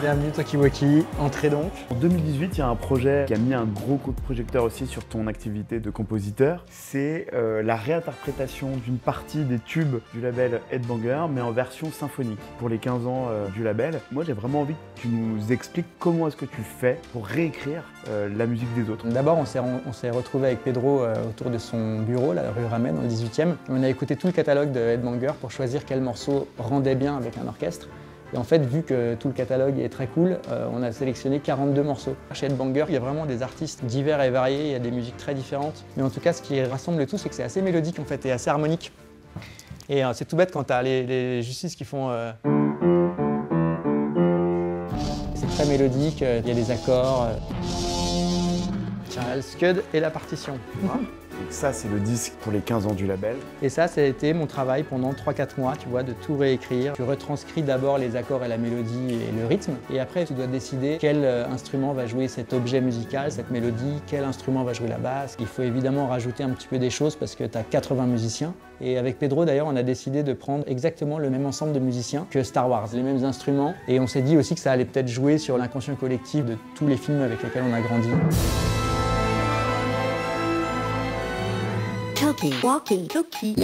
Bienvenue Talkie-Walkie, entrez donc. En 2018, il y a un projet qui a mis un gros coup de projecteur aussi sur ton activité de compositeur. C'est la réinterprétation d'une partie des tubes du label Headbanger, mais en version symphonique, pour les 15 ans du label. Moi, j'ai vraiment envie que tu nous expliques comment est-ce que tu fais pour réécrire la musique des autres. D'abord, on s'est retrouvé avec Pedro autour de son bureau, la rue Ramen, dans le 18e. On a écouté tout le catalogue de Headbanger pour choisir quel morceau rendait bien avec un orchestre. Et en fait, vu que tout le catalogue est très cool, on a sélectionné 42 morceaux. Chez Headbanger, il y a vraiment des artistes divers et variés, il y a des musiques très différentes. Mais en tout cas, ce qui rassemble le tout, c'est que c'est assez mélodique en fait et assez harmonique. Et c'est tout bête quand tu as les Justice qui font... C'est très mélodique, il y a des accords. Tiens, là, le scud et la partition. Donc ça, c'est le disque pour les 15 ans du label. Et ça a été mon travail pendant 3-4 mois, tu vois, de tout réécrire. Tu retranscris d'abord les accords et la mélodie et le rythme. Et après, tu dois décider quel instrument va jouer cet objet musical, cette mélodie, quel instrument va jouer la basse. Il faut évidemment rajouter un petit peu des choses parce que tu as 80 musiciens. Et avec Pedro, d'ailleurs, on a décidé de prendre exactement le même ensemble de musiciens que Star Wars, les mêmes instruments. Et on s'est dit aussi que ça allait peut-être jouer sur l'inconscient collectif de tous les films avec lesquels on a grandi. Talkie-Walkie.